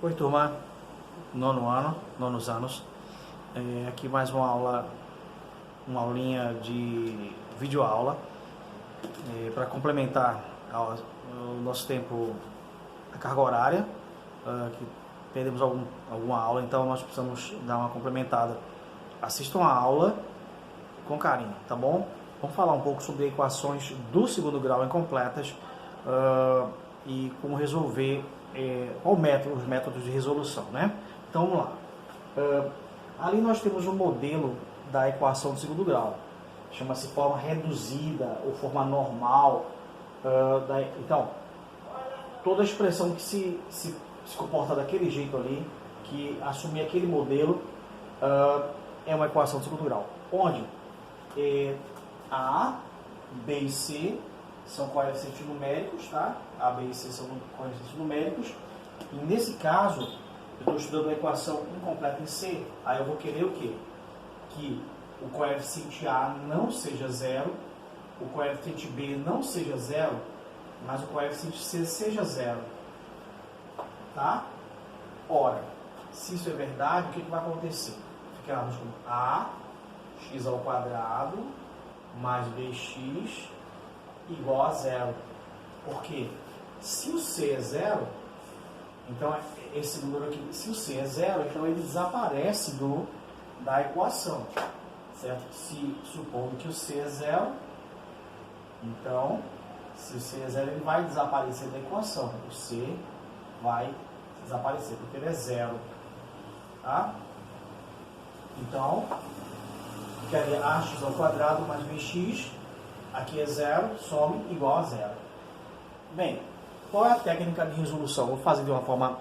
Oi, turma, nono ano, nonos anos. Aqui mais uma aula, uma aulinha de videoaula para complementar o nosso tempo, a carga horária, que perdemos alguma aula, então nós precisamos dar uma complementada. Assistam a aula com carinho, tá bom? Vamos falar um pouco sobre equações do segundo grau incompletas e como resolver os métodos de resolução, né? Então vamos lá. Ali nós temos um modelo da equação do segundo grau, chama-se forma reduzida ou forma normal. Então, toda expressão que se comporta daquele jeito ali, que assumir aquele modelo, é uma equação do segundo grau, onde A, B e C são coeficientes numéricos, tá? A, B e C são coeficientes numéricos. E nesse caso, eu estou estudando a equação incompleta em C. Aí eu vou querer o quê? Que o coeficiente A não seja zero, o coeficiente B não seja zero, mas o coeficiente C seja zero. Tá? Ora, se isso é verdade, o que vai acontecer? Ficamos com A, x ao quadrado, mais bx igual a zero. Porque se o C é zero, então esse número aqui, se o C é zero, então ele desaparece da equação, certo? Se supondo que o C é zero, então se o C é zero, ele vai desaparecer da equação. O C vai desaparecer porque ele é zero, tá? Então ficaria ax ao quadrado mais bx, aqui é zero, some igual a zero. Bem, qual é a técnica de resolução? Vou fazer de uma forma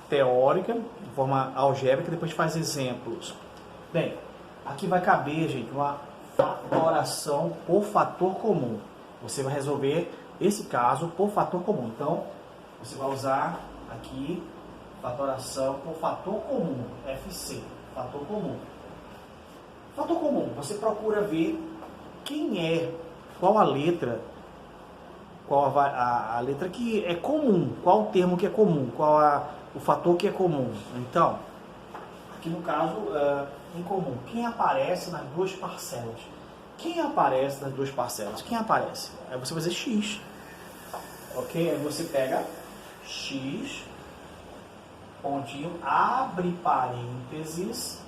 teórica, de forma algébrica, depois faz exemplos. Bem, aqui vai caber, gente, uma fatoração por fator comum. Você vai resolver esse caso por fator comum. Então, você vai usar aqui fatoração por fator comum, FC, fator comum. Fator comum, você procura ver qual a letra, qual a letra que é comum, qual o termo que é comum, qual o fator que é comum. Então, aqui no caso, em comum, quem aparece nas duas parcelas? Quem aparece nas duas parcelas? Quem aparece? Aí você vai fazer x, ok? Aí você pega x, pontinho, abre parênteses.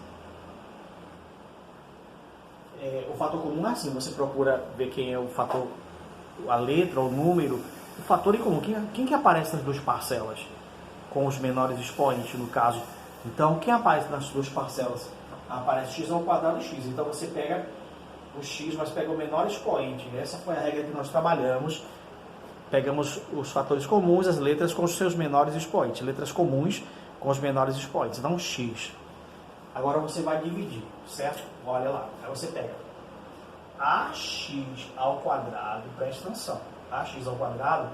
O fator comum é assim, você procura ver quem é o fator, a letra, o número, o fator em comum. Quem que aparece nas duas parcelas? Com os menores expoentes, no caso. Então, quem aparece nas duas parcelas? Aparece x ao quadrado x. Então, você pega o x, mas pega o menor expoente. Essa foi a regra que nós trabalhamos. Pegamos os fatores comuns, as letras com os seus menores expoentes. Letras comuns com os menores expoentes. Então, x. Agora você vai dividir, certo? Olha lá. Aí você pega ax ao quadrado, presta atenção, ax ao quadrado,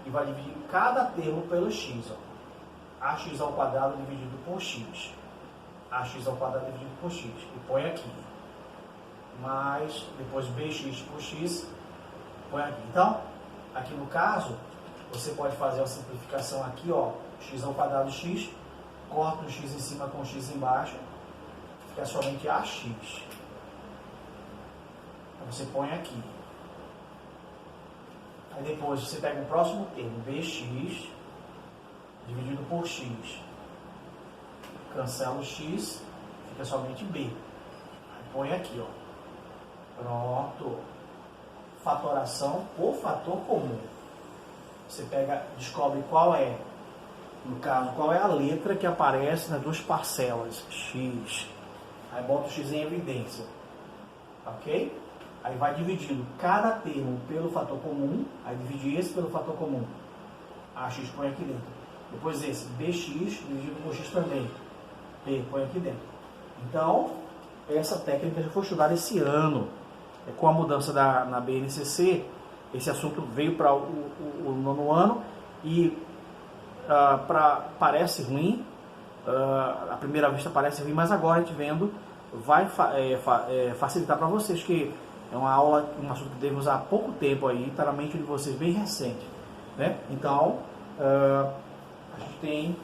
e vai dividir cada termo pelo x. Ó. Ax ao quadrado dividido por x. Ax ao quadrado dividido por x. E põe aqui. Mais, depois bx por x, põe aqui. Então, aqui no caso, você pode fazer uma simplificação aqui, ó, x ao quadrado x, corta o x em cima com o x embaixo, fica somente ax. Então você põe aqui. Aí depois você pega o próximo termo, bx, dividido por x. Cancela o x, fica somente b. Aí põe aqui, ó. Pronto. Fatoração por fator comum. Você descobre qual é, no caso, qual é a letra que aparece nas duas parcelas, x. Aí bota o x em evidência, ok? Aí vai dividindo cada termo pelo fator comum, aí divide esse pelo fator comum, ax põe aqui dentro. Depois esse, bx dividido por x também, p põe aqui dentro. Então, essa técnica já foi estudada esse ano. Com a mudança na BNCC, esse assunto veio para o nono ano e parece ruim, à primeira vista parece ruim, mas agora a gente vendo vai facilitar para vocês, que é uma aula, um assunto que devemos há pouco tempo aí, está na mente de vocês bem recente, né? Então, a gente tem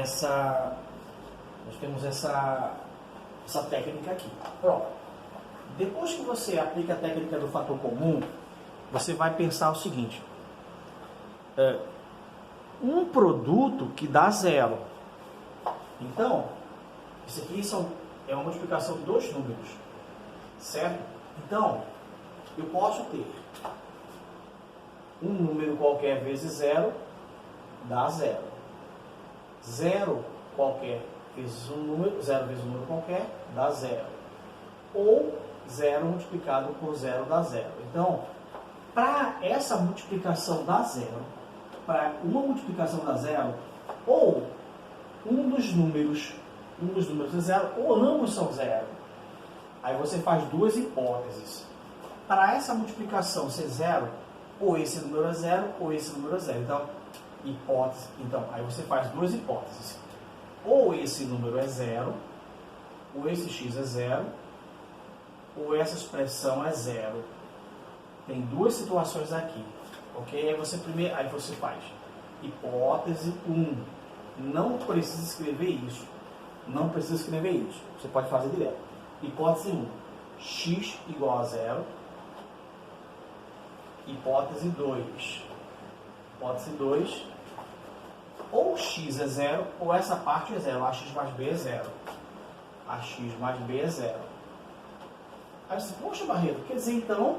essa técnica aqui. Pronto. Depois que você aplica a técnica do fator comum, você vai pensar o seguinte: um produto que dá zero. Então, isso aqui é uma multiplicação de dois números, certo? Então, eu posso ter um número qualquer vezes zero, dá zero. Zero qualquer vezes um número, zero vezes um número qualquer, dá zero. Ou zero multiplicado por zero dá zero. Então, para essa multiplicação dar zero, para uma multiplicação dar zero, ou um dos números é zero, ou ambos são zero. Aí você faz duas hipóteses. Para essa multiplicação ser zero, ou esse número é zero, ou esse número é zero. Então, aí você faz duas hipóteses. Ou esse número é zero, ou esse x é zero, ou essa expressão é zero. Tem duas situações aqui, ok? Aí você faz hipótese 1. Não precisa escrever isso. Você pode fazer direto. Hipótese 1. X igual a zero. Hipótese 2. Hipótese 2. Ou x é zero, ou essa parte é zero. Ax mais b é zero. Ax mais b é zero. Aí você, poxa, Barreto, quer dizer então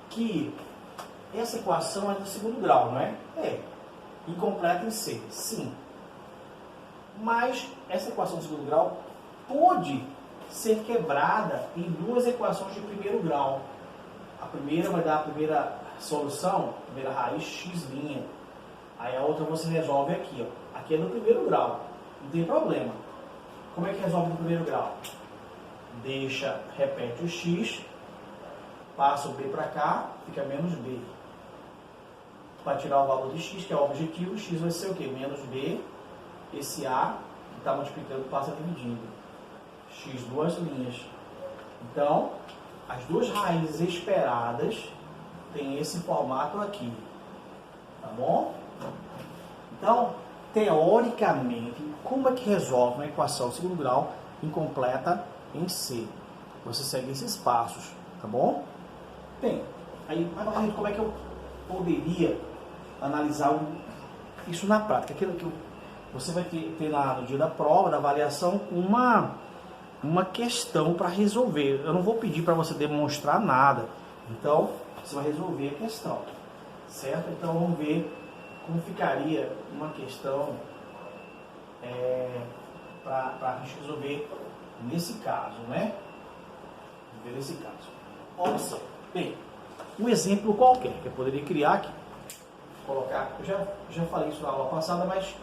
que essa equação é do segundo grau, não é? É. Incompleta em C. Sim. Mas essa equação do segundo grau pode ser quebrada em duas equações de primeiro grau. A primeira vai dar a primeira solução, a primeira raiz x'. Aí a outra você resolve aqui, ó. Aqui é no primeiro grau. Não tem problema. Como é que resolve no primeiro grau? Repete o x, passa o b para cá, fica menos b. Para tirar o valor de x, que é o objetivo, x vai ser o quê? Menos b. Esse a que está multiplicando passa dividindo. X duas linhas. Então, as duas raízes esperadas têm esse formato aqui. Tá bom? Então, teoricamente, como é que resolve uma equação de segundo grau incompleta em C? Você segue esses passos, tá bom? Bem, aí, mas como é que eu poderia analisar isso na prática? Aquilo que você vai ter lá no dia da prova, da avaliação, uma questão para resolver. Eu não vou pedir para você demonstrar nada. Então, você vai resolver a questão, certo? Então, vamos ver como ficaria uma questão para a gente resolver nesse caso, né? Ver nesse caso. Observe. Bem, um exemplo qualquer que eu poderia criar aqui. Colocar, eu já falei isso na aula passada, mas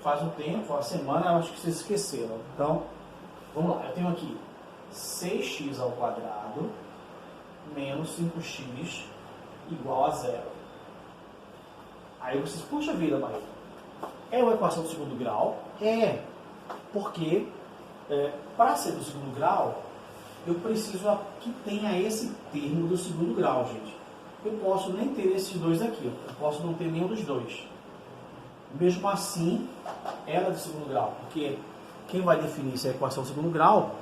faz um tempo, uma semana, eu acho que vocês esqueceram. Então, vamos lá. Eu tenho aqui 6x ao quadrado menos 5x igual a zero. Aí vocês, puxa vida, Maria, é uma equação do segundo grau? É, porque para ser do segundo grau, eu preciso que tenha esse termo do segundo grau, gente. Eu posso nem ter esses dois aqui, eu posso não ter nenhum dos dois. Mesmo assim, ela é do segundo grau, porque quem vai definir se é a equação do segundo grau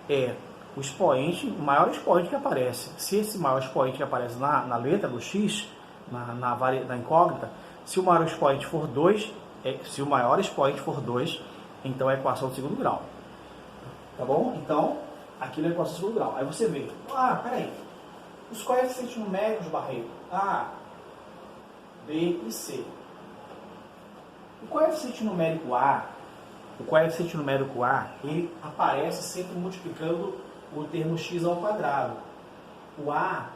é o expoente, o maior expoente que aparece. Se esse maior expoente que aparece na letra do x, na incógnita, se o maior expoente for 2, então é a equação do segundo grau. Tá bom? Então, aquilo é a equação do segundo grau. Aí você vê, peraí, os coeficientes numéricos, Barreto, A, B e C. O coeficiente numérico A, ele aparece sempre multiplicando o termo x ao quadrado. O A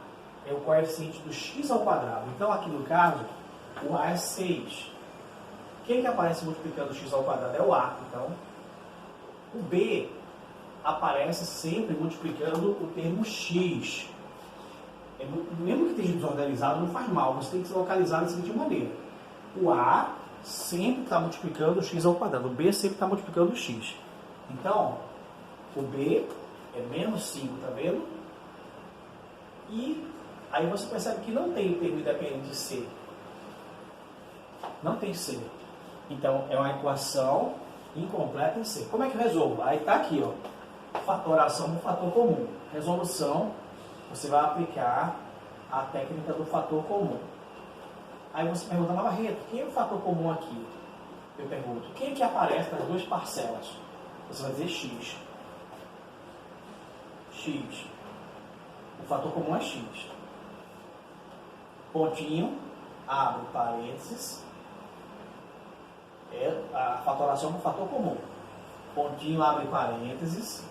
é o coeficiente do x ao quadrado. Então, aqui no caso, o A é 6. Quem que aparece multiplicando o x ao quadrado? É o A. Então, o B aparece sempre multiplicando o termo x. Mesmo que esteja desorganizado, não faz mal. Você tem que se localizar da seguinte maneira. O A sempre está multiplicando o x ao quadrado. O B sempre está multiplicando o x. Então, o B é menos 5, tá vendo? E aí você percebe que não tem o termo independente de C. Não tem C. Então, é uma equação incompleta em C. Como é que eu resolvo? Aí está aqui, ó, fatoração do fator comum. Resolução, você vai aplicar a técnica do fator comum. Aí você pergunta, mas Barreto, quem é o fator comum aqui? Eu pergunto, quem é que aparece nas duas parcelas? Você vai dizer X. X. O fator comum é X. Pontinho, abre parênteses, é a fatoração do fator comum. Pontinho, abre parênteses.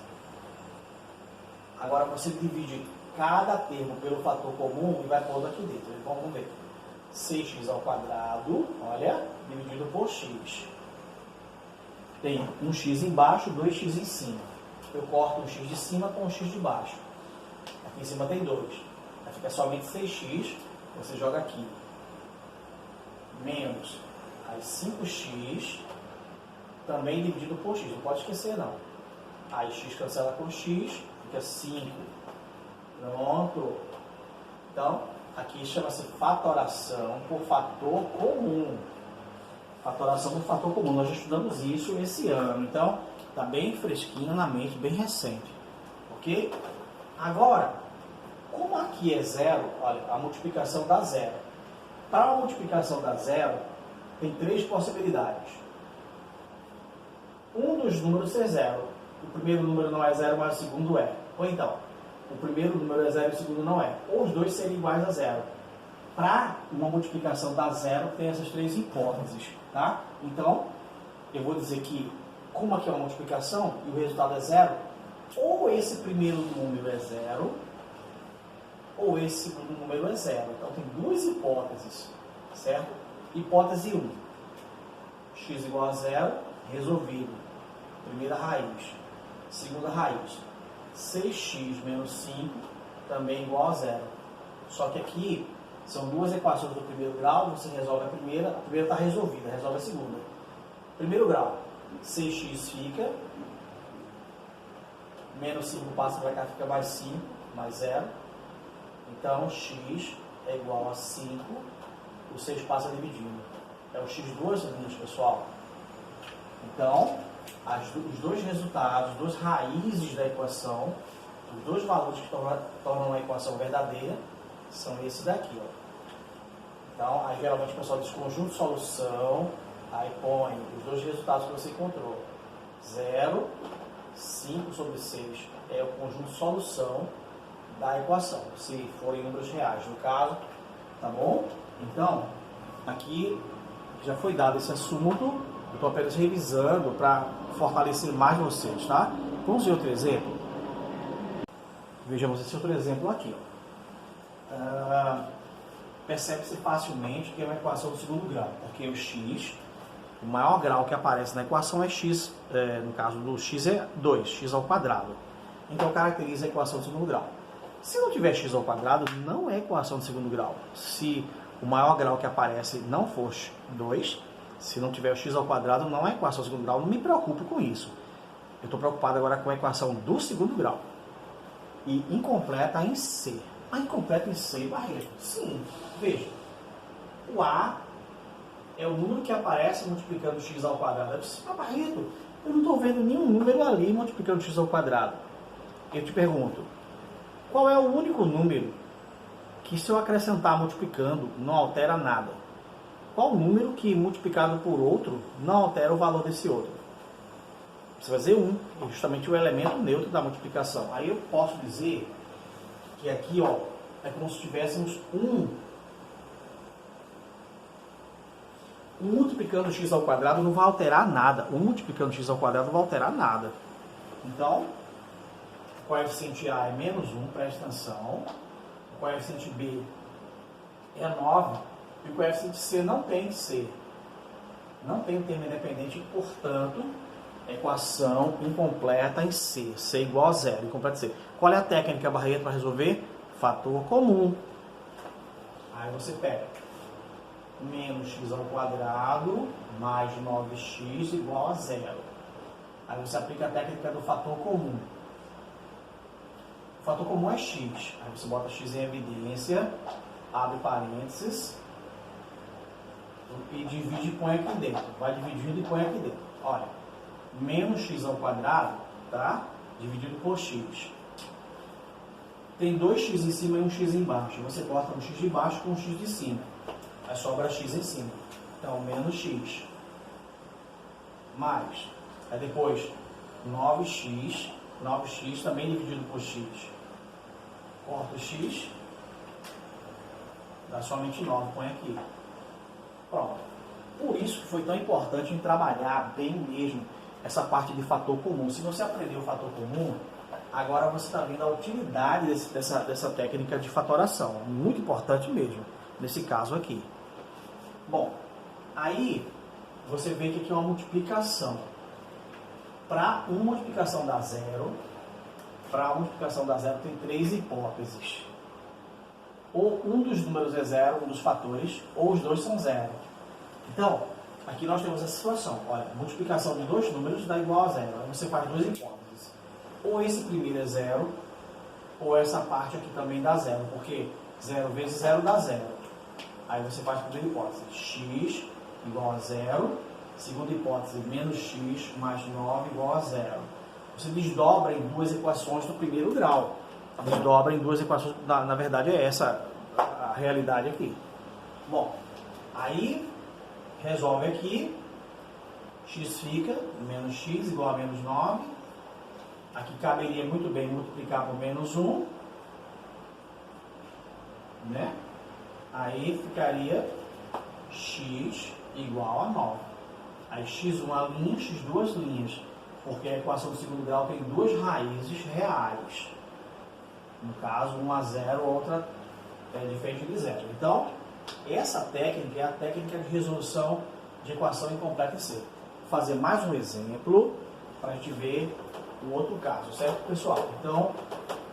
Agora você divide cada termo pelo fator comum e vai pondo aqui dentro. Vamos ver. 6x ao quadrado, olha, dividido por x. Tem um x embaixo, 2x em cima. Eu corto um x de cima com um x de baixo. Aqui em cima tem 2. Aí fica somente 6x, você joga aqui. Menos aí 5x, também dividido por x. Não pode esquecer, não. Aí x cancela com x, fica 5. Pronto. Então, aqui chama-se fatoração por fator comum. Fatoração por fator comum. Nós já estudamos isso esse ano. Então, está bem fresquinho na mente, bem recente. Ok? Agora, como aqui é zero, olha, a multiplicação dá zero. Para a multiplicação dar zero, tem 3 possibilidades. Um dos números é zero. O primeiro número não é zero, mas o segundo é. Ou então, o primeiro número é zero e o segundo não é. Ou os dois serem iguais a zero. Para uma multiplicação dar zero, tem essas 3 hipóteses. Tá? Então, eu vou dizer que, como aqui é uma multiplicação e o resultado é zero, ou esse primeiro número é zero, ou esse segundo número é zero. Então, tem 2 hipóteses, certo? Hipótese 1. X igual a zero, resolvido. Primeira raiz. Segunda raiz. 6x menos 5, também igual a zero. Só que aqui, são 2 equações do primeiro grau, você resolve a primeira está resolvida, resolve a segunda. Primeiro grau, 6x fica, menos 5 passa para cá, fica mais 5, mais 0. Então, x é igual a 5, o 6 passa dividindo. É o x duas linhas, pessoal. Então, os dois resultados, as duas raízes da equação, os dois valores que tornam a equação verdadeira, são esses daqui. Ó. Então, aí, geralmente o pessoal diz conjunto de solução, aí põe os dois resultados que você encontrou. 0, 5 sobre 6 é o conjunto de solução da equação, se forem números reais, no caso, tá bom? Então, aqui já foi dado esse assunto, eu estou apenas revisando para fortalecer mais vocês, tá? Vamos ver outro exemplo? Vejamos esse outro exemplo aqui, ó. Percebe-se facilmente que é uma equação do segundo grau, porque o x, o maior grau que aparece na equação é x, no caso do x é 2, x ao quadrado. Então, caracteriza a equação do segundo grau. Se não tiver x ao quadrado, não é equação de segundo grau. Se o maior grau que aparece não for 2, se não tiver o x ao quadrado, não é equação de segundo grau. Não me preocupe com isso. Eu estou preocupado agora com a equação do segundo grau. E incompleta em C. A incompleta em C, Barreto? Sim. Veja. O A é o número que aparece multiplicando x ao quadrado. Eu disse, Barreto, eu não estou vendo nenhum número ali multiplicando x ao quadrado. Eu te pergunto, qual é o único número que, se eu acrescentar multiplicando, não altera nada? Qual o número que, multiplicado por outro, não altera o valor desse outro? Você vai dizer 1, é justamente o elemento neutro da multiplicação. Aí eu posso dizer que aqui, ó, é como se tivéssemos 1 multiplicando x ao quadrado não vai alterar nada. 1 multiplicando x ao quadrado não vai alterar nada. Então, o coeficiente A é menos 1, presta atenção. O coeficiente B é 9. E o coeficiente C não tem C. Não tem termo independente, portanto, equação incompleta em C. C igual a 0, incompleta em C. Qual é a técnica, Barreto, para resolver? Fator comum. Aí você pega menos x ao quadrado mais 9x igual a 0. Aí você aplica a técnica do fator comum. O fator comum é x. Aí você bota x em evidência, abre parênteses e divide e põe aqui dentro. Vai dividindo e põe aqui dentro. Olha, menos x ao quadrado, tá? Dividido por x. Tem 2x em cima e um x embaixo. Você corta um x de baixo com um x de cima. Aí sobra x em cima. Então, menos x. Mais. Aí depois, 9x. 9x também dividido por x. Corta o x. Dá somente 9. Põe aqui. Pronto. Por isso que foi tão importante em trabalhar bem mesmo essa parte de fator comum. Se você aprendeu o fator comum, agora você está vendo a utilidade dessa técnica de fatoração. Muito importante mesmo, nesse caso aqui. Bom, aí você vê que aqui é uma multiplicação. Para uma multiplicação dar zero, tem 3 hipóteses. Ou um dos números é zero, um dos fatores, ou os dois são zero. Então, aqui nós temos essa situação. Olha, multiplicação de dois números dá igual a zero. Aí você faz duas hipóteses. Ou esse primeiro é zero, ou essa parte aqui também dá zero. Porque 0 vezes 0 dá zero. Aí você faz a primeira hipótese. X igual a zero. Segunda hipótese, menos x mais 9 igual a zero. Você desdobra em duas equações do primeiro grau. Desdobra em duas equações, na verdade é essa a realidade aqui. Bom, aí resolve aqui, x fica, menos x igual a menos 9. Aqui caberia muito bem multiplicar por menos 1. Né? Aí ficaria x igual a 9. Aí x uma linha, x duas linhas. Porque a equação do segundo grau tem duas raízes reais. No caso, uma a zero, outra é diferente de zero. Então, essa técnica é a técnica de resolução de equação incompleta em C. Vou fazer mais um exemplo para a gente ver o outro caso, certo, pessoal? Então,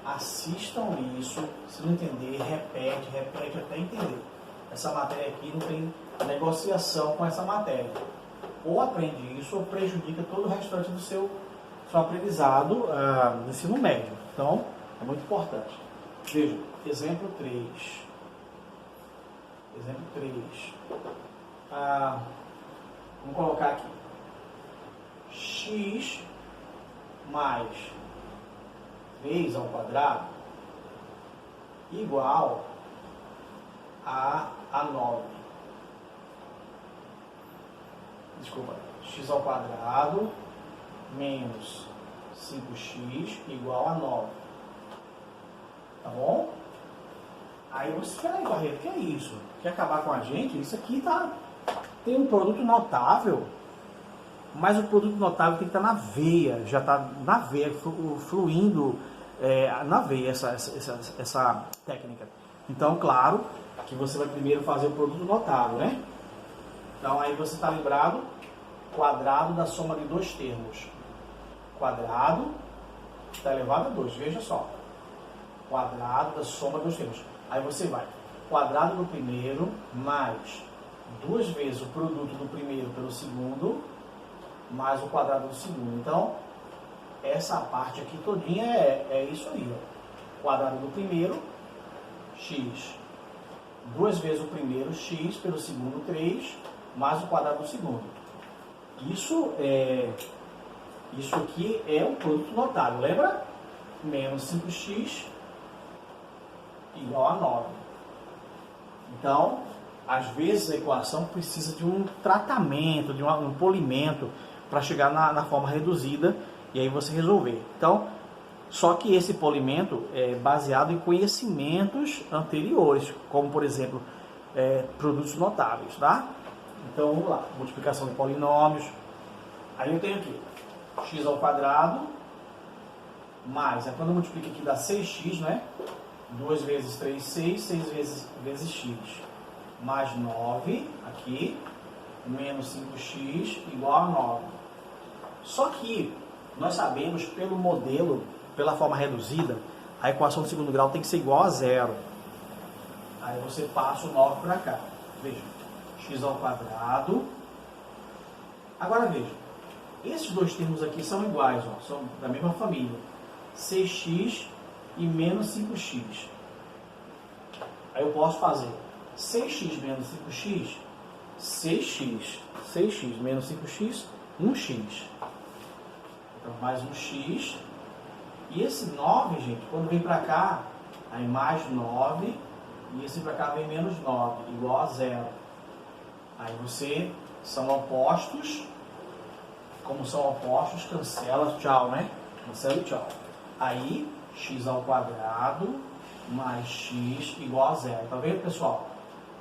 assistam isso, se não entender, repete até entender. Essa matéria aqui não tem negociação com essa matéria. Ou aprende isso, ou prejudica todo o restante do seu aprendizado no ensino médio. Então, é muito importante. Veja, exemplo 3. Exemplo 3. Vamos colocar aqui. X mais 3 ao quadrado igual a 9. Desculpa. X ao quadrado menos 5x igual a 9. Tá bom? Aí você, peraí, Barreto, que é isso? Quer acabar com a gente? Isso aqui tem um produto notável, mas o produto notável tem que estar na veia, já está na veia, fluindo na veia essa técnica. Então, claro, que você vai primeiro fazer o produto notável, né? Então, aí você está lembrado, quadrado da soma de dois termos. Quadrado está elevado a 2, veja só. Quadrado da soma de dois termos. Aí você vai, quadrado do primeiro mais 2 vezes o produto do primeiro pelo segundo, mais o quadrado do segundo. Então, essa parte aqui todinha é isso aí, ó. Quadrado do primeiro, x. 2 vezes o primeiro, x, pelo segundo, 3, mais o quadrado do segundo. Isso aqui é um produto notável, lembra? Menos 5x igual a 9. Então, às vezes a equação precisa de um tratamento, de um polimento para chegar na forma reduzida e aí você resolver. Então, só que esse polimento é baseado em conhecimentos anteriores, como por exemplo, produtos notáveis, tá? Então, vamos lá, multiplicação de polinômios. Aí eu tenho aqui, x ao quadrado, mais, quando eu multiplico aqui dá 6x, né? 2 vezes 3, 6, 6 vezes x, mais 9, aqui, menos 5x, igual a 9. Só que nós sabemos, pelo modelo, pela forma reduzida, a equação do segundo grau tem que ser igual a zero. Aí você passa o 9 para cá. Veja, x ao quadrado. Agora veja, esses dois termos aqui são iguais, ó, são da mesma família. 6x e menos 5x. Aí eu posso fazer 6x menos 5x, 6x menos 5x, 1x. Então, mais um x. E esse 9, gente, quando vem para cá, aí mais 9, e esse para cá vem menos 9, igual a zero. Aí você, são opostos, como são opostos, cancela, tchau, né? Cancela e tchau. Aí, x ao quadrado mais x igual a zero. Tá vendo, pessoal?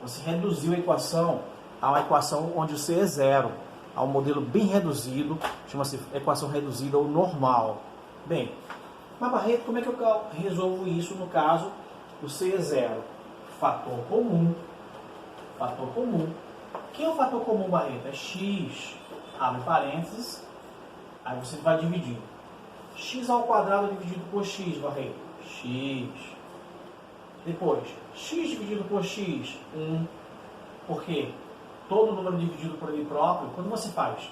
Você reduziu a equação a uma equação onde o c é zero, a um modelo bem reduzido, chama-se equação reduzida ou normal. Bem, mas Barreto, como é que eu resolvo isso no caso do c é zero? Fator comum. Fator comum. Quem é o fator comum, Barreto? É x, abre parênteses, aí você vai dividir. X ao quadrado dividido por x, Barreto. X. Depois, x dividido por x, 1. Por quê? Todo número dividido por ele próprio, quando você faz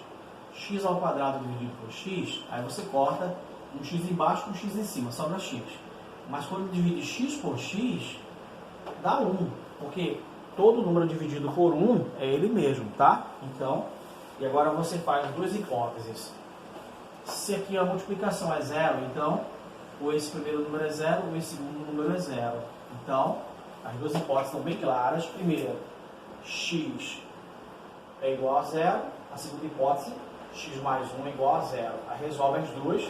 x ao quadrado dividido por x, aí você corta um x embaixo com um x em cima, sobra x. Mas quando divide x por x, dá 1. Porque todo número dividido por 1 é ele mesmo, tá? Então, e agora você faz duas hipóteses. Se aqui a multiplicação é zero, então, ou esse primeiro número é zero, ou esse segundo número é zero. Então, as duas hipóteses estão bem claras. Primeira, x é igual a zero. A segunda hipótese, x mais 1 é igual a zero. Aí resolve as duas.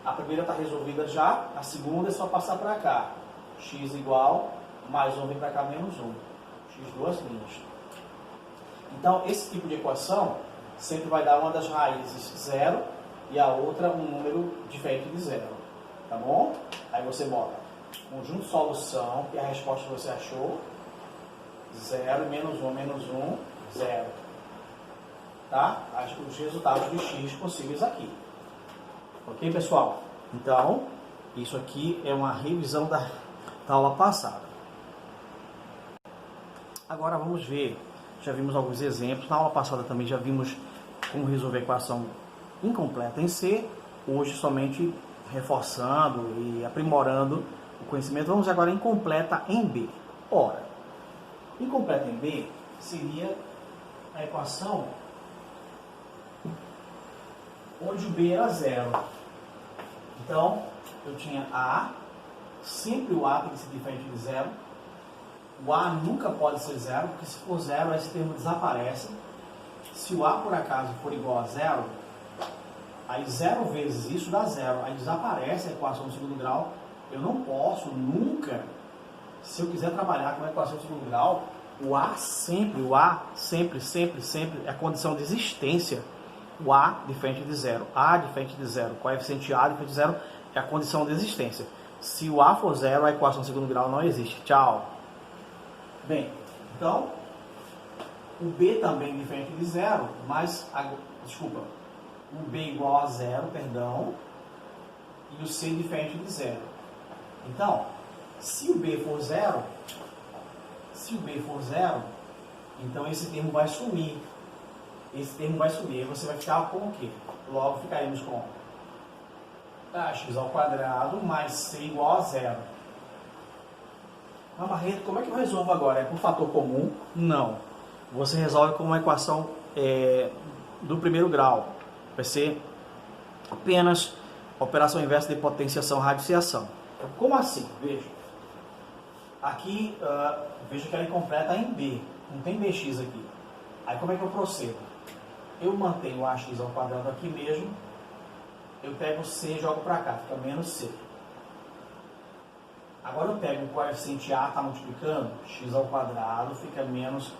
A primeira está resolvida já, a segunda é só passar para cá. X igual, mais 1 vem para cá, menos 1. X duas linhas. Então, esse tipo de equação sempre vai dar uma das raízes zero e a outra um número diferente de zero. Tá bom? Aí você bota conjunto de solução, que é a resposta que você achou. 0, menos 1, 0. Tá? Os resultados de x possíveis aqui. Ok, pessoal? Então, isso aqui é uma revisão da aula passada. Agora vamos ver, já vimos alguns exemplos. Na aula passada também já vimos como resolver a equação incompleta em C. Hoje somente reforçando e aprimorando o conhecimento. Vamos agora em incompleta em B. Ora, incompleta em B seria a equação onde o B era zero. Então, eu tinha A, sempre o A tem que ser diferente de zero. O A nunca pode ser zero, porque se for zero, esse termo desaparece. Se o A, por acaso, for igual a zero, aí zero vezes isso dá zero. Aí desaparece a equação do segundo grau. Eu não posso nunca, se eu quiser trabalhar com a equação do segundo grau, o A sempre, é a condição de existência. O A diferente de zero, A diferente de zero, coeficiente A diferente de zero é a condição de existência. Se o A for zero, a equação do segundo grau não existe. Tchau. Bem, então, o B também diferente de zero, mas, o B igual a zero, perdão, e o C diferente de zero. Então, se o B for zero, então esse termo vai sumir. Esse termo vai sumir. Aí você vai ficar com o quê? Logo ficaremos com x ao quadrado mais c igual a zero. Mas, Barreto, como é que eu resolvo agora? É por fator comum? Não. Você resolve com uma equação do primeiro grau. Vai ser apenas operação inversa de potenciação e radiciação. Como assim? Veja. Aqui, veja que ela é incompleta em B. Não tem bx aqui. Aí como é que eu procedo? Eu mantenho o ax ao quadrado aqui mesmo. Eu pego c e jogo para cá. Fica menos c. Agora eu pego o coeficiente a, está multiplicando. X ao quadrado fica menos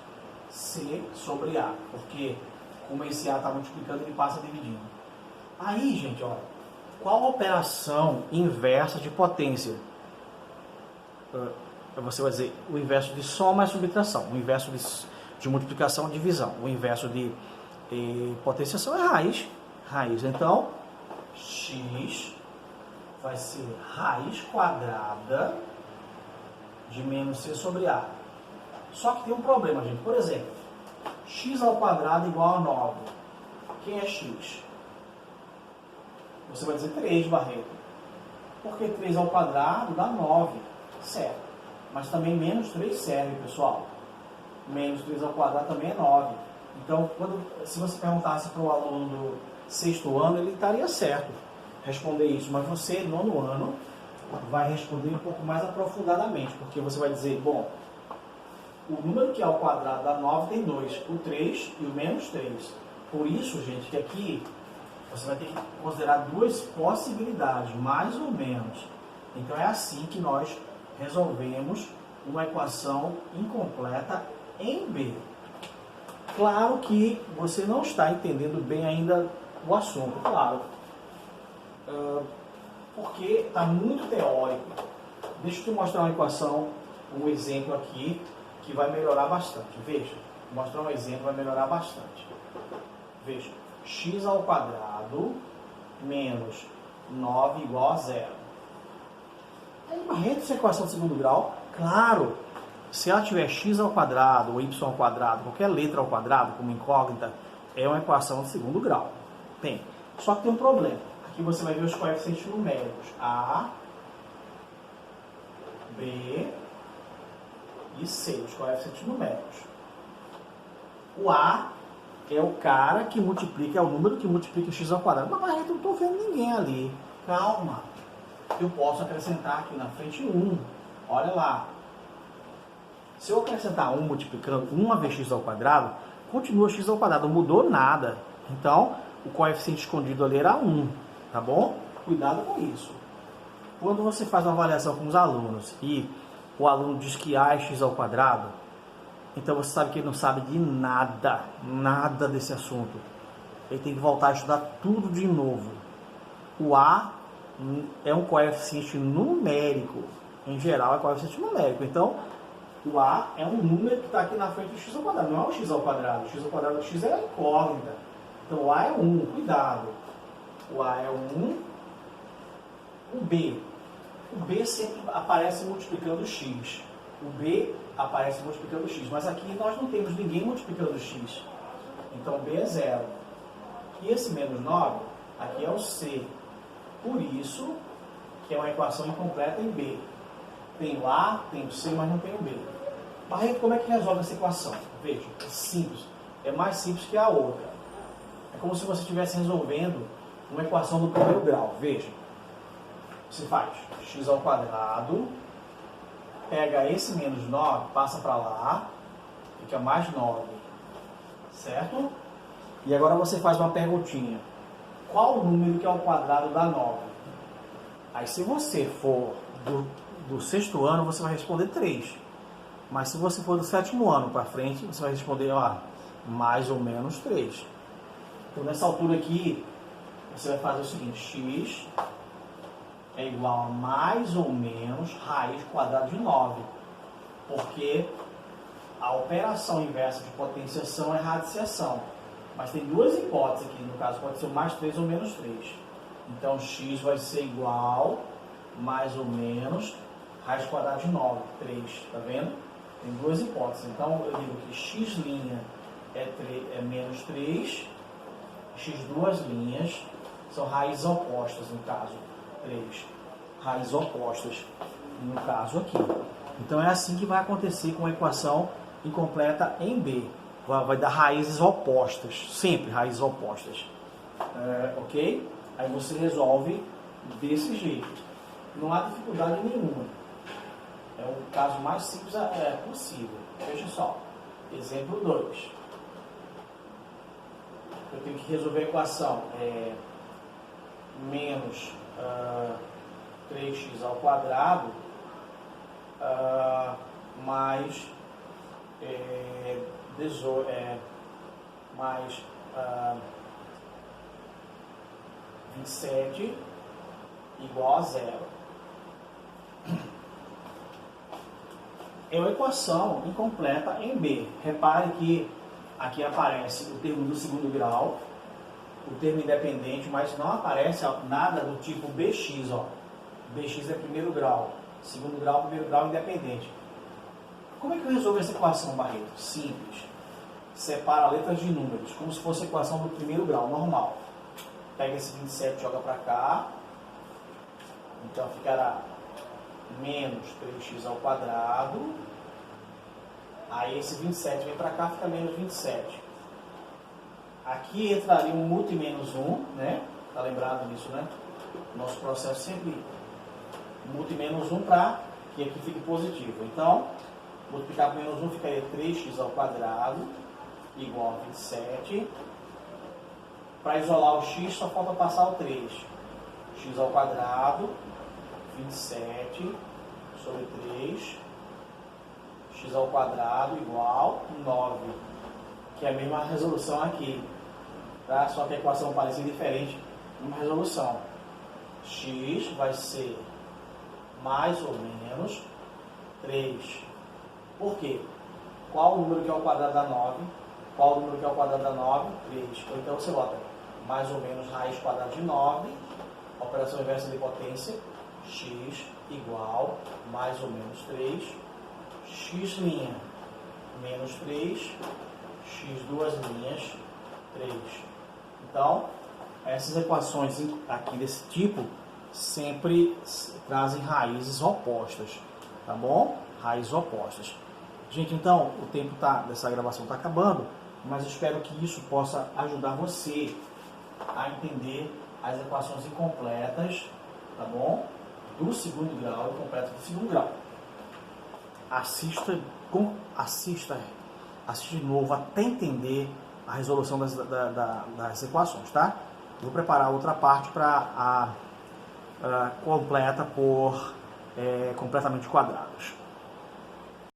c sobre a. Porque como esse a está multiplicando, ele passa dividindo. Aí, gente, olha. Qual a operação inversa de potência? Você vai dizer o inverso de soma é subtração. O inverso de multiplicação é divisão. O inverso de potenciação é raiz. Então, x vai ser raiz quadrada de menos c sobre a. Só que tem um problema, gente. Por exemplo, x ao quadrado igual a 9. Quem é x? Você vai dizer 3, Barreto. Porque 3 ao quadrado dá 9. Certo. Mas também menos 3 serve, pessoal. Menos 3 ao quadrado também é 9. Então, se você perguntasse para o aluno do sexto ano, ele estaria certo. responder isso, mas você, nono ano, vai responder um pouco mais aprofundadamente, porque você vai dizer, bom, o número que é ao quadrado da 9 tem 2, o 3 e o menos 3. Por isso, gente, que aqui você vai ter que considerar duas possibilidades, mais ou menos. Então é assim que nós resolvemos uma equação incompleta em B. Claro que você não está entendendo bem ainda o assunto, claro. Porque está muito teórico. Deixa eu te mostrar uma equação, um exemplo aqui, que vai melhorar bastante. Veja, vou mostrar um exemplo, vai melhorar bastante. Veja, x ao quadrado menos 9 igual a 0. Barreto essa equação de segundo grau, claro, se ela tiver x ao quadrado ou y ao quadrado, qualquer letra ao quadrado, como incógnita, é uma equação de segundo grau. Tem. Só que tem um problema. Aqui você vai ver os coeficientes numéricos. A, B e C, os coeficientes numéricos. O A é o cara que multiplica, é o número que multiplica x ao quadrado. Mas eu não estou vendo ninguém ali. Calma. Eu posso acrescentar aqui na frente 1. Olha lá. Se eu acrescentar 1 multiplicando 1 vezes x ao quadrado, continua x ao quadrado, não mudou nada. Então, o coeficiente escondido ali era 1, tá bom? Cuidado com isso. Quando você faz uma avaliação com os alunos e o aluno diz que A é x ao quadrado, então você sabe que ele não sabe de nada, nada desse assunto. Ele tem que voltar a estudar tudo de novo. O A é um coeficiente numérico. Em geral, é coeficiente numérico. Então, o A é um número que está aqui na frente do x ao quadrado. Não é o x ao quadrado. O x ao quadrado do x é a incógnita. Então, o A é 1. Cuidado. O A é 1. O B. O B sempre aparece multiplicando x. O B aparece multiplicando x. Mas aqui nós não temos ninguém multiplicando x. Então, B é 0. E esse menos 9, aqui é o C. Por isso, que é uma equação incompleta em B. Tem o A, tem o C, mas não tem o B. Barreto, como é que resolve essa equação? Veja, é simples. É mais simples que a outra. É como se você estivesse resolvendo uma equação do primeiro grau. Veja. Você faz x ao quadrado, pega esse menos 9, passa para lá, fica mais 9. Certo? E agora você faz uma perguntinha. Qual o número que é ao quadrado da 9? Aí se você for do sexto ano, você vai responder 3. Mas se você for do sétimo ano para frente, você vai responder mais ou menos 3. Então nessa altura aqui, você vai fazer o seguinte, x é igual a mais ou menos raiz quadrada de 9. Porque a operação inversa de potenciação é radiciação. Mas tem duas hipóteses aqui, no caso pode ser mais 3 ou menos 3. Então x vai ser igual, mais ou menos, raiz quadrada de 9, 3, tá vendo? Tem duas hipóteses. Então eu digo que x' é menos 3, x duas linhas, são raízes opostas no caso, 3. Raízes opostas no caso aqui. Então é assim que vai acontecer com a equação incompleta em B. Vai dar raízes opostas, sempre raízes opostas. Ok? Aí você resolve desse jeito. Não há dificuldade nenhuma. É o caso mais simples possível. Veja só. Exemplo 2. Eu tenho que resolver a equação. Menos 3x ao quadrado mais mais 27 igual a 0. É uma equação incompleta em B. Repare que aqui aparece o termo do segundo grau, o termo independente, mas não aparece nada do tipo BX. BX é primeiro grau, segundo grau, primeiro grau independente. Como é que eu resolvo essa equação, Barreto? Simples. Separa letras de números, como se fosse a equação do primeiro grau, normal. Pega esse 27 e joga para cá. Então ficará menos 3x ao quadrado. Aí esse 27 vem para cá, fica menos 27. Aqui entraria um múltiplo e menos 1, né? Tá Tá lembrado disso, né? Nosso processo sempre multi menos 1 para que aqui fique positivo. Então, multiplicar por menos 1 ficaria 3x ao quadrado igual a 27. Para isolar o x, só falta passar o 3. X ao quadrado, 27 sobre 3. X ao quadrado igual a 9. Que é a mesma resolução aqui. Tá? Só que a equação parece diferente numa resolução. X vai ser mais ou menos 3. Por quê? Qual o número que é o quadrado da 9? Qual o número que é o quadrado da 9? 3. Então você bota mais ou menos raiz quadrada de 9, operação inversa de potência, x igual mais ou menos 3, x' menos 3, x duas linhas, 3. Então, essas equações aqui desse tipo sempre trazem raízes opostas, tá bom? Raízes opostas. Gente, então, o tempo dessa gravação está acabando, mas espero que isso possa ajudar você a entender as equações incompletas, tá bom? Do segundo grau e completas do segundo grau. Assista de novo até entender a resolução das equações, tá? Vou preparar outra parte para a completa por completamente quadrados.